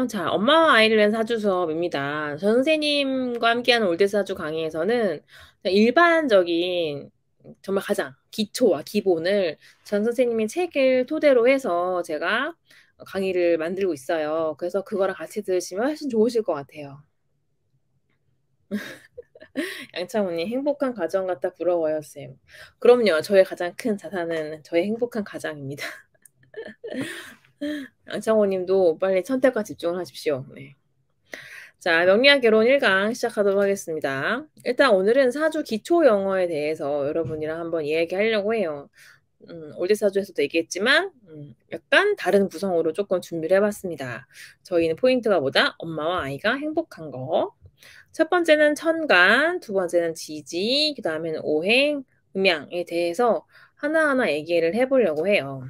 자, 엄마와 아이를 위한 사주 수업입니다. 전 선생님과 함께하는 올드사주 강의에서는 일반적인 정말 가장 기초와 기본을 전 선생님의 책을 토대로 해서 제가 강의를 만들고 있어요. 그래서 그거랑 같이 들으시면 훨씬 좋으실 것 같아요. 양창훈님, 행복한 가정 같아 부러워요, 쌤. 그럼요. 저의 가장 큰 자산은 저의 행복한 가장입니다. 양창호님도 빨리 선택과 집중을 하십시오. 네. 자, 명리학 결혼 1강 시작하도록 하겠습니다. 일단 오늘은 사주 기초 영어에 대해서 여러분이랑 한번 이야기하려고 해요. 올드 사주에서도 얘기했지만 약간 다른 구성으로 조금 준비를 해봤습니다. 저희는 포인트가 뭐다? 엄마와 아이가 행복한 거. 첫 번째는 천간, 두 번째는 지지, 그 다음에는 오행, 음양에 대해서 하나하나 얘기를 해보려고 해요.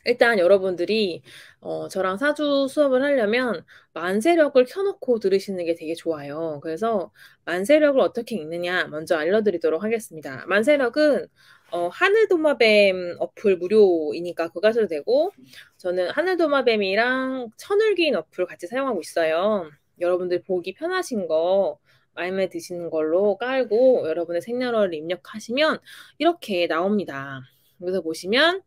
일단 여러분들이 저랑 사주 수업을 하려면 만세력을 켜놓고 들으시는 게 되게 좋아요. 그래서 만세력을 어떻게 읽느냐 먼저 알려드리도록 하겠습니다. 만세력은 하늘도마뱀 어플 무료이니까 그거 하셔도 되고, 저는 하늘도마뱀이랑 천을기인 어플 같이 사용하고 있어요. 여러분들 보기 편하신 거 마음에 드시는 걸로 깔고 여러분의 생년월일 입력하시면 이렇게 나옵니다. 여기서 보시면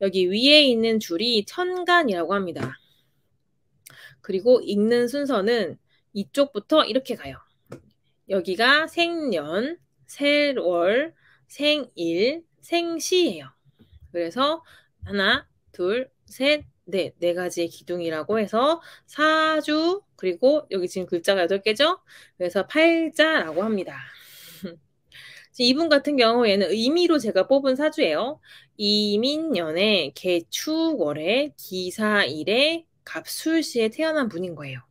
여기 위에 있는 줄이 천간이라고 합니다. 그리고 읽는 순서는 이쪽부터 이렇게 가요. 여기가 생년, 세월, 생일, 생시예요. 그래서 하나, 둘, 셋, 넷, 네 가지의 기둥이라고 해서 사주, 그리고 여기 지금 글자가 8개죠? 그래서 팔자라고 합니다. 이분 같은 경우에는 의미로 제가 뽑은 사주예요. 이민년에 개축월에 기사일에 갑술시에 태어난 분인 거예요.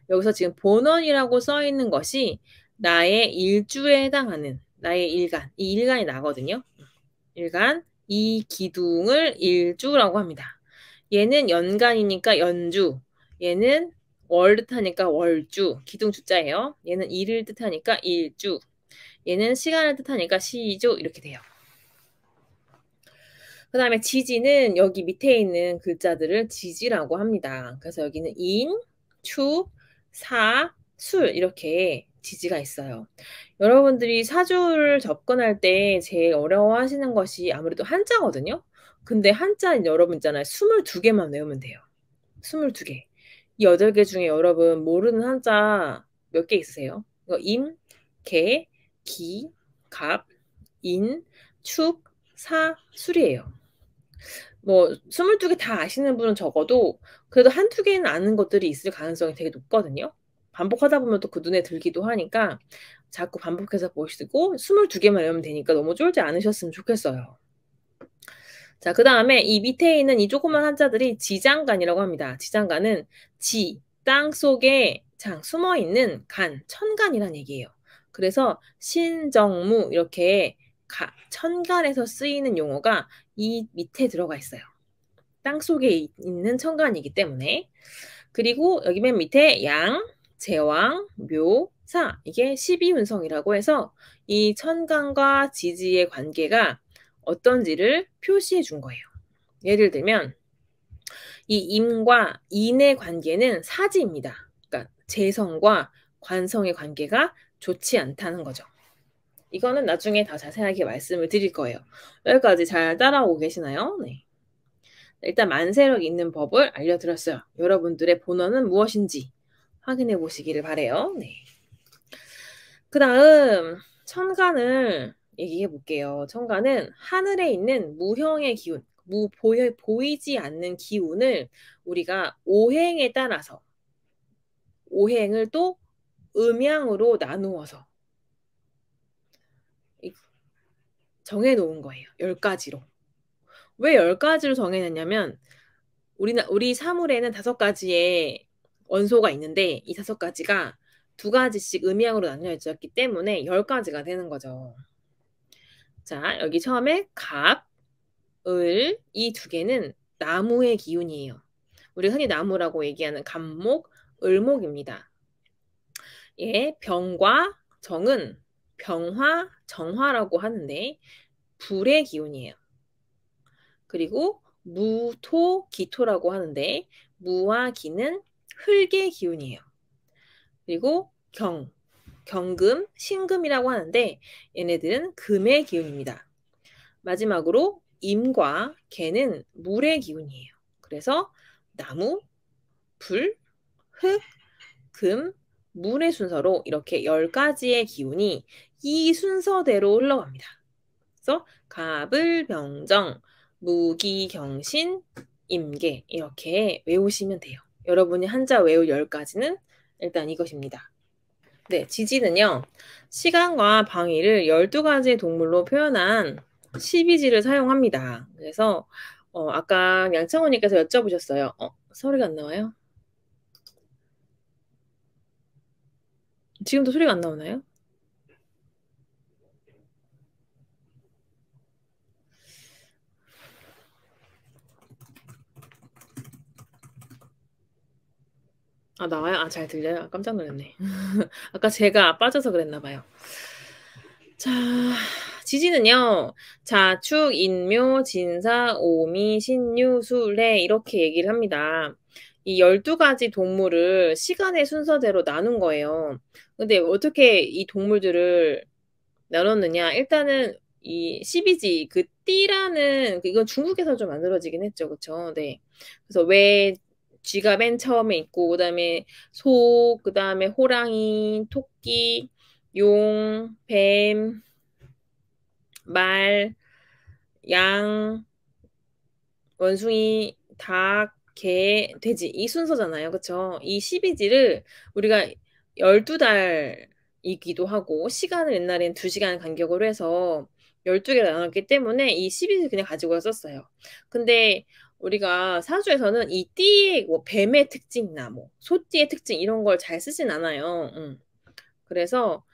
여기서 지금 본원이라고 써 있는 것이 나의 일주에 해당하는 나의 일간, 이 일간이 나거든요. 일간, 이 기둥을 일주라고 합니다. 얘는 연간이니까 연주, 얘는 월 뜻하니까 월주, 기둥 주자예요. 얘는 일을 뜻하니까 일주, 얘는 시간을 뜻하니까 시주, 이렇게 돼요. 그 다음에 지지는 여기 밑에 있는 글자들을 지지라고 합니다. 그래서 여기는 인, 축, 사, 술 이렇게 지지가 있어요. 여러분들이 사주를 접근할 때 제일 어려워하시는 것이 아무래도 한자거든요. 근데 한자는 여러분 있잖아요. 22개만 외우면 돼요. 22개. 이 8개 중에 여러분 모르는 한자 몇 개 있으세요? 이거 임, 개, 기, 갑, 인, 축, 사, 술이에요. 뭐 22개 다 아시는 분은 적어도 그래도 한두 개는 아는 것들이 있을 가능성이 되게 높거든요. 반복하다 보면 또 그 눈에 들기도 하니까 자꾸 반복해서 보시고 22개만 외우면 되니까 너무 쫄지 않으셨으면 좋겠어요. 자, 그 다음에 이 밑에 있는 이 조그만 한자들이 지장간이라고 합니다. 지장간은 지, 땅 속에 장, 숨어있는 간, 천간이란 얘기예요. 그래서 신정무 이렇게 천간에서 쓰이는 용어가 이 밑에 들어가 있어요. 땅 속에 있는 천간이기 때문에. 그리고 여기 맨 밑에 양, 제왕, 묘, 사, 이게 12운성이라고 해서 이 천간과 지지의 관계가 어떤지를 표시해 준 거예요. 예를 들면 이 임과 인의 관계는 사지입니다. 그러니까 재성과 관성의 관계가 좋지 않다는 거죠. 이거는 나중에 더 자세하게 말씀을 드릴 거예요. 여기까지 잘 따라오고 계시나요? 네. 일단 만세력 있는 법을 알려드렸어요. 여러분들의 본원은 무엇인지 확인해 보시기를 바래요. 네. 그 다음 천간을 얘기해 볼게요. 천간은 하늘에 있는 무형의 기운, 보이지 않는 기운을 우리가 오행에 따라서 오행을 또 음양으로 나누어서 정해 놓은 거예요. 10가지로. 왜 10가지로 정해놨냐면 우리 사물에는 5가지의 원소가 있는데 이 5가지가 2가지씩 음양으로 나뉘어졌기 때문에 10가지가 되는 거죠. 자, 여기 처음에 갑, 을, 이 2개는 나무의 기운이에요. 우리가 흔히 나무라고 얘기하는 갑목, 을목입니다. 예, 병과 정은 병화, 정화라고 하는데 불의 기운이에요. 그리고 무, 토, 기토라고 하는데 무와 기는 흙의 기운이에요. 그리고 경금, 신금이라고 하는데 얘네들은 금의 기운입니다. 마지막으로 임과 개는 물의 기운이에요. 그래서 나무, 불, 흙, 금, 물의 순서로 이렇게 10가지의 기운이 이 순서대로 흘러갑니다. 그래서 갑을병정, 무기경신, 임계 이렇게 외우시면 돼요. 여러분이 한자 외울 10가지는 일단 이것입니다. 네, 지지는요. 시간과 방위를 12가지의 동물로 표현한 12지를 사용합니다. 그래서 아까 양창호님께서 여쭤보셨어요. 소리가 안 나와요? 지금도 소리가 안 나오나요? 나와요? 잘 들려요? 깜짝 놀랐네. 아까 제가 빠져서 그랬나 봐요. 자, 지지는요. 자축, 인묘, 진사, 오미, 신유, 수레 이렇게 얘기를 합니다. 이 12가지 동물을 시간의 순서대로 나눈 거예요. 근데 어떻게 이 동물들을 나눴느냐? 일단은 이 12지 그 띠라는 이건 중국에서 좀 만들어지긴 했죠. 그쵸? 네. 그래서 왜 쥐가 맨 처음에 있고 그다음에 소, 그다음에 호랑이, 토끼, 용, 뱀, 말, 양, 원숭이, 닭, 개, 돼지 이 순서잖아요. 그쵸? 이 12지를 우리가 12달이기도 하고 시간을 옛날엔 2시간 간격으로 해서 12개로 나눴기 때문에 이 12지를 그냥 가지고 썼어요. 근데 우리가 사주에서는 이 띠의 뭐 뱀의 특징이나 뭐 소띠의 특징 이런 걸 잘 쓰진 않아요. 그래서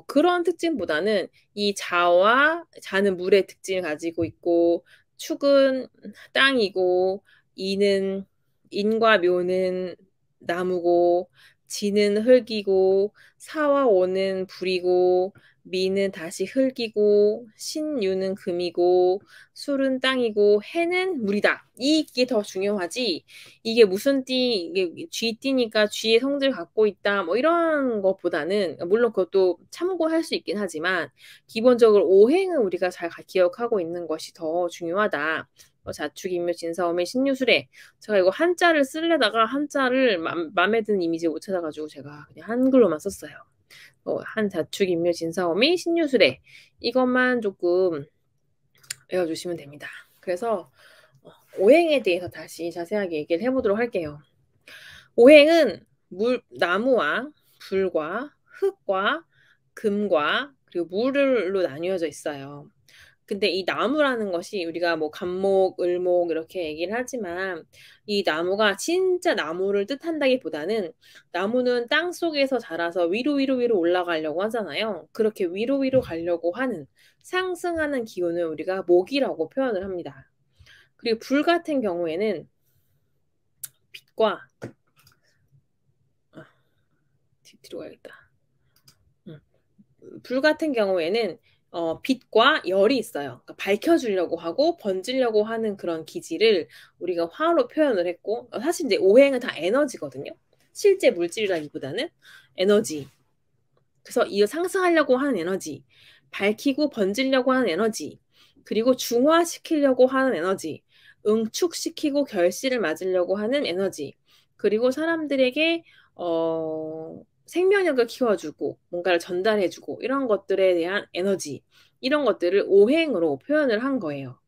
그런 특징보다는 이 자는 물의 특징을 가지고 있고 축은 땅이고 인과 묘는 나무고 지는 흙이고 사와 오는 불이고 미는 다시 흙이고 신유는 금이고 술은 땅이고 해는 물이다. 이게 더 중요하지. 이게 무슨 이게 쥐띠니까 쥐의 성질을 갖고 있다. 뭐 이런 것보다는 물론 그것도 참고할 수 있긴 하지만 기본적으로 오행은 우리가 잘 기억하고 있는 것이 더 중요하다. 자축, 인묘, 진사, 오미, 신유술에 제가 이거 한자를 쓰려다가 한자를 마음에 드는 이미지 못 찾아가지고 제가 그냥 한글로만 썼어요. 한 자축, 인묘, 진사, 오미, 신유술에 이것만 조금 외워주시면 됩니다. 그래서 오행에 대해서 다시 자세하게 얘기를 해보도록 할게요. 오행은 나무와 불과 흙과 금과 그리고 물로 나뉘어져 있어요. 근데 이 나무라는 것이 우리가 뭐 간목, 을목 이렇게 얘기를 하지만 이 나무가 진짜 나무를 뜻한다기보다는 나무는 땅 속에서 자라서 위로 올라가려고 하잖아요. 그렇게 위로 가려고 하는 상승하는 기운을 우리가 목이라고 표현을 합니다. 그리고 불 같은 경우에는 빛과 뒤로 가야겠다. 불 같은 경우에는 빛과 열이 있어요. 그러니까 밝혀주려고 하고 번지려고 하는 그런 기질을 우리가 화로 표현을 했고 사실 이제 오행은 다 에너지거든요. 실제 물질이라기보다는 에너지. 그래서 이거 상승하려고 하는 에너지, 밝히고 번지려고 하는 에너지, 그리고 중화시키려고 하는 에너지, 응축시키고 결실을 맞으려고 하는 에너지, 그리고 사람들에게 생명력을 키워주고 뭔가를 전달해주고 이런 것들에 대한 에너지 이런 것들을 오행으로 표현을 한 거예요.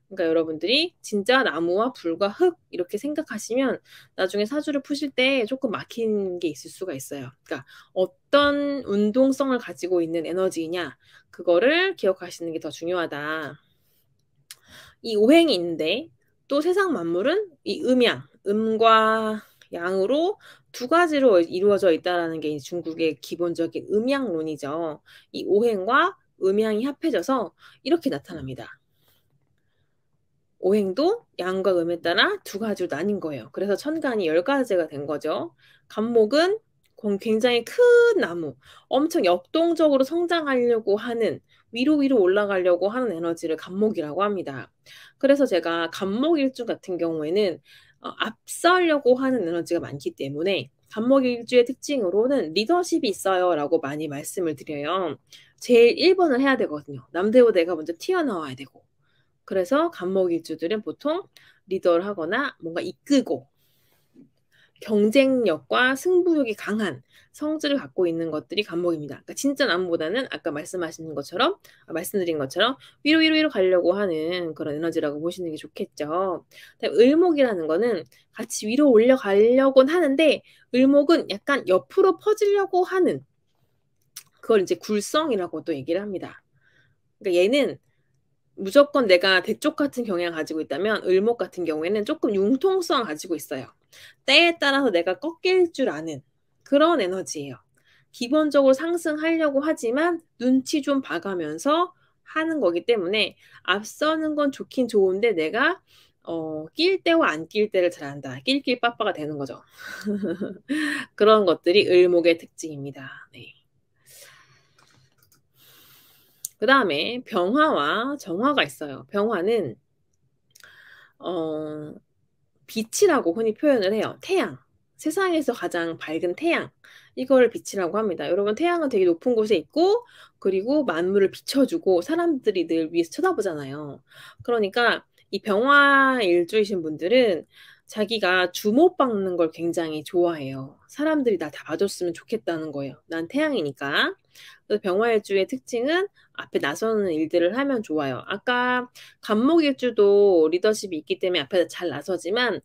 그러니까 여러분들이 진짜 나무와 불과 흙 이렇게 생각하시면 나중에 사주를 푸실 때 조금 막힌 게 있을 수가 있어요. 그러니까 어떤 운동성을 가지고 있는 에너지냐 그거를 기억하시는 게 더 중요하다. 이 오행이 있는데 또 세상 만물은 이 음과 양으로 두 가지로 이루어져 있다라는 게 중국의 기본적인 음양론이죠. 이 오행과 음양이 합해져서 이렇게 나타납니다. 오행도 양과 음에 따라 두 가지로 나뉜 거예요. 그래서 천간이 10가지가 된 거죠. 간목은 굉장히 큰 나무, 엄청 역동적으로 성장하려고 하는 위로 올라가려고 하는 에너지를 간목이라고 합니다. 그래서 제가 간목일주 같은 경우에는 앞서려고 하는 에너지가 많기 때문에 간목일주의 특징으로는 리더십이 있어요라고 많이 말씀을 드려요. 제일 1번을 해야 되거든요. 남들보다 내가 먼저 튀어나와야 되고. 그래서 간목일주들은 보통 리더를 하거나 뭔가 이끌고 경쟁력과 승부욕이 강한 성질을 갖고 있는 것들이 간목입니다. 그러니까 진짜 남보다는 아까 말씀드린 것처럼 위로 가려고 하는 그런 에너지라고 보시는 게 좋겠죠. 을목이라는 거는 같이 위로 올려가려고는 하는데 을목은 약간 옆으로 퍼지려고 하는 그걸 이제 굴성이라고 또 얘기를 합니다. 그러니까 얘는 무조건 내가 대쪽 같은 경향을 가지고 있다면 을목 같은 경우에는 조금 융통성을 가지고 있어요. 때에 따라서 내가 꺾일 줄 아는 그런 에너지예요. 기본적으로 상승하려고 하지만 눈치 좀 봐가면서 하는 거기 때문에 앞서는 건 좋긴 좋은데 내가 낄 때와 안 낄 때를 잘 안다. 낄낄 빠빠가 되는 거죠. 그런 것들이 을목의 특징입니다. 네. 그 다음에 병화와 정화가 있어요. 병화는 빛이라고 흔히 표현을 해요. 태양. 세상에서 가장 밝은 태양. 이거를 빛이라고 합니다. 여러분 태양은 되게 높은 곳에 있고 그리고 만물을 비춰주고 사람들이 늘 위에서 쳐다보잖아요. 그러니까 이 병화 일주이신 분들은 자기가 주목받는 걸 굉장히 좋아해요. 사람들이 나 다 봐줬으면 좋겠다는 거예요. 난 태양이니까. 그래서 병화일주의 특징은 앞에 나서는 일들을 하면 좋아요. 아까 간목일주도 리더십이 있기 때문에 앞에서 잘 나서지만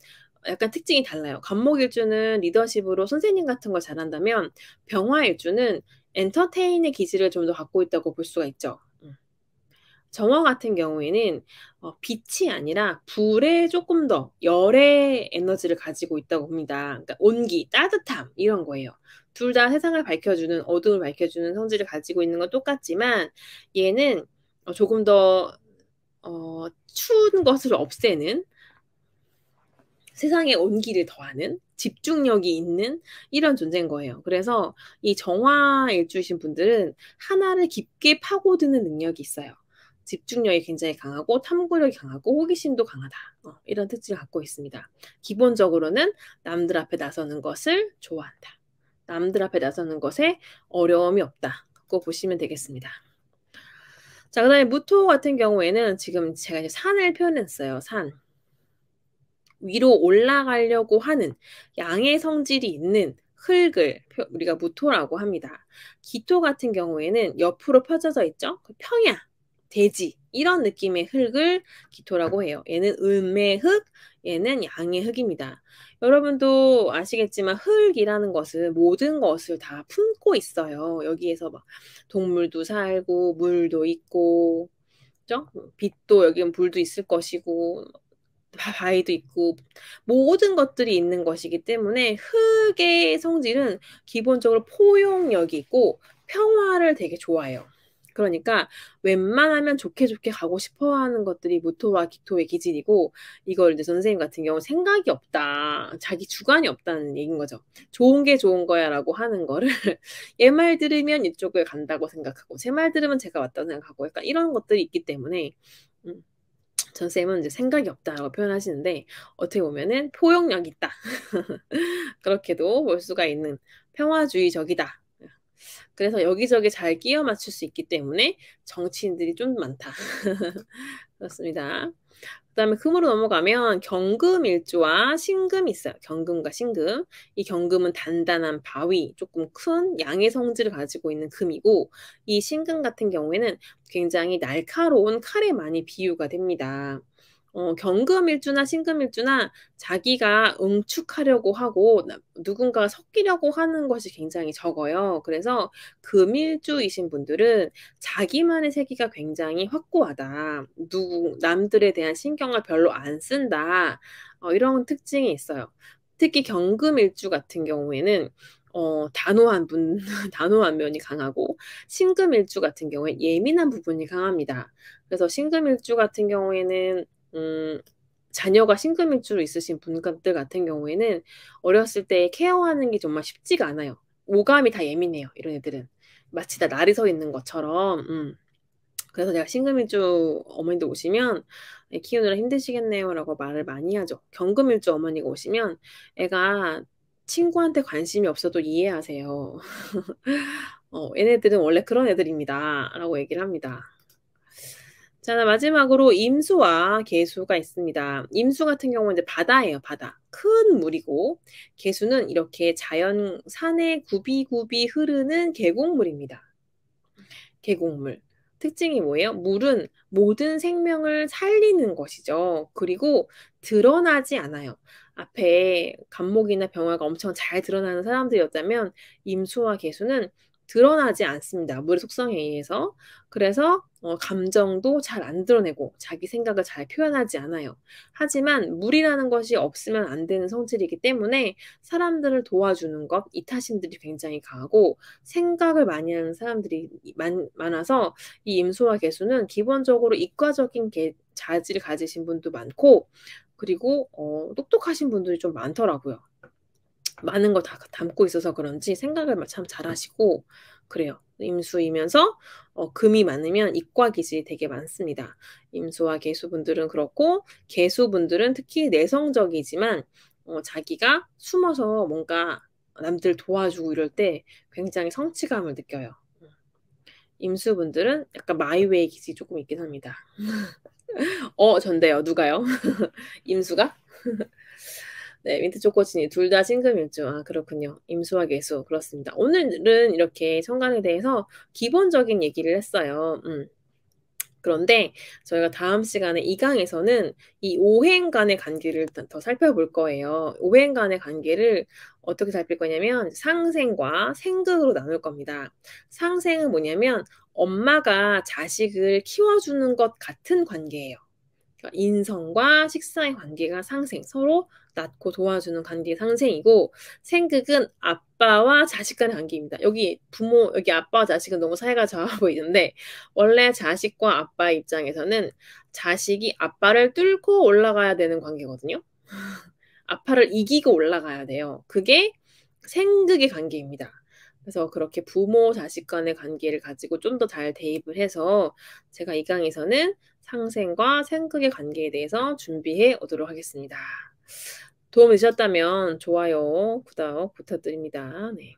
약간 특징이 달라요. 간목일주는 리더십으로 선생님 같은 걸 잘한다면 병화일주는 엔터테인의 기질을 좀 더 갖고 있다고 볼 수가 있죠. 정화 같은 경우에는 빛이 아니라 불에 조금 더 열의 에너지를 가지고 있다고 봅니다. 그러니까 온기, 따뜻함 이런 거예요. 둘 다 세상을 밝혀주는 어둠을 밝혀주는 성질을 가지고 있는 건 똑같지만 얘는 조금 더 추운 것을 없애는 세상에 온기를 더하는 집중력이 있는 이런 존재인 거예요. 그래서 이 정화일주이신 분들은 하나를 깊게 파고드는 능력이 있어요. 집중력이 굉장히 강하고 탐구력이 강하고 호기심도 강하다. 이런 특징을 갖고 있습니다. 기본적으로는 남들 앞에 나서는 것을 좋아한다. 남들 앞에 나서는 것에 어려움이 없다고 보시면 되겠습니다. 자, 그 다음에 무토 같은 경우에는 지금 제가 이제 산을 표현했어요. 산. 위로 올라가려고 하는 양의 성질이 있는 흙을 우리가 무토라고 합니다. 기토 같은 경우에는 옆으로 펴져져 있죠. 평야, 대지 이런 느낌의 흙을 기토라고 해요. 얘는 음의 흙, 얘는 양의 흙입니다. 여러분도 아시겠지만 흙이라는 것은 모든 것을 다 품고 있어요. 여기에서 막 동물도 살고 물도 있고 그죠? 빛도 여기는 불도 있을 것이고 바위도 있고 모든 것들이 있는 것이기 때문에 흙의 성질은 기본적으로 포용력이 있고 평화를 되게 좋아해요. 그러니까 웬만하면 좋게 가고 싶어 하는 것들이 무토와 기토의 기질이고 이걸 이제 선생님 같은 경우 생각이 없다. 자기 주관이 없다는 얘기인 거죠. 좋은 게 좋은 거야 라고 하는 거를 얘 말 들으면 이쪽을 간다고 생각하고 제 말 들으면 제가 왔다고 생각하고 약간 이런 것들이 있기 때문에 전쌤은 이제 생각이 없다라고 표현하시는데 어떻게 보면은 포용력 있다. 그렇게도 볼 수가 있는 평화주의적이다. 그래서 여기저기 잘 끼워 맞출 수 있기 때문에 정치인들이 좀 많다. 그렇습니다. 그 다음에 금으로 넘어가면 경금일주와 신금이 있어요. 경금과 신금. 이 경금은 단단한 바위, 조금 큰 양의 성질을 가지고 있는 금이고 이 신금 같은 경우에는 굉장히 날카로운 칼에 많이 비유가 됩니다. 경금일주나 신금일주나 자기가 응축하려고 하고 누군가가 섞이려고 하는 것이 굉장히 적어요. 그래서 금일주이신 분들은 자기만의 세계가 굉장히 확고하다. 남들에 대한 신경을 별로 안 쓴다. 이런 특징이 있어요. 특히 경금일주 같은 경우에는 단호한 면이 강하고 신금일주 같은 경우에 예민한 부분이 강합니다. 그래서 신금일주 같은 경우에는 자녀가 신금일주로 있으신 분들 같은 경우에는 어렸을 때 케어하는 게 정말 쉽지가 않아요. 오감이 다 예민해요. 이런 애들은. 마치 다 날이 서 있는 것처럼. 그래서 제가 "신금일주 어머님들 오시면 애 키우느라 힘드시겠네요."라고 말을 많이 하죠. 경금일주 어머니가 오시면 "애가 친구한테 관심이 없어도 이해하세요. 얘네들은 원래 그런 애들입니다."라고 얘기를 합니다. 자 마지막으로 임수와 계수가 있습니다. 임수 같은 경우는 이제 바다예요, 바다. 큰 물이고 계수는 이렇게 자연 산에 굽이굽이 흐르는 계곡물입니다. 계곡물. 특징이 뭐예요? 물은 모든 생명을 살리는 것이죠. 그리고 드러나지 않아요. 앞에 간목이나 병화가 엄청 잘 드러나는 사람들이었다면 임수와 계수는 드러나지 않습니다, 물의 속성에 의해서. 그래서 감정도 잘 안 드러내고 자기 생각을 잘 표현하지 않아요. 하지만 물이라는 것이 없으면 안 되는 성질이기 때문에 사람들을 도와주는 것, 이타심들이 굉장히 강하고 생각을 많이 하는 사람들이 많아서 이 임수와 계수는 기본적으로 이과적인 자질을 가지신 분도 많고 그리고 똑똑하신 분들이 좀 많더라고요. 많은 걸 다 담고 있어서 그런지 생각을 참 잘하시고 그래요. 임수이면서 금이 많으면 이과 기질이 되게 많습니다. 임수와 계수분들은 그렇고 계수분들은 특히 내성적이지만 자기가 숨어서 뭔가 남들 도와주고 이럴 때 굉장히 성취감을 느껴요. 임수분들은 약간 마이웨이 기질이 조금 있긴 합니다. 전데요. 누가요? 임수가? 네. 민트 초코치니 둘 다 신금일주. 아 그렇군요. 임수와 계수. 그렇습니다. 오늘은 이렇게 천간에 대해서 기본적인 얘기를 했어요. 그런데 저희가 다음 시간에 이 강에서는 이 오행 간의 관계를 더 살펴볼 거예요. 오행 간의 관계를 어떻게 살필 거냐면 상생과 생극으로 나눌 겁니다. 상생은 뭐냐면 엄마가 자식을 키워주는 것 같은 관계예요. 그러니까 인성과 식사의 관계가 상생, 서로 낳고 도와주는 관계 상생이고 생극은 아빠와 자식 간의 관계입니다. 여기 아빠와 자식은 너무 사이가 좋아 보이는데 원래 자식과 아빠의 입장에서는 자식이 아빠를 뚫고 올라가야 되는 관계거든요. 아빠를 이기고 올라가야 돼요. 그게 생극의 관계입니다. 그래서 그렇게 부모 자식 간의 관계를 가지고 좀 더 잘 대입을 해서 제가 이 강에서는 상생과 생극의 관계에 대해서 준비해 오도록 하겠습니다. 도움이 되셨다면 좋아요, 구독 부탁드립니다. 네.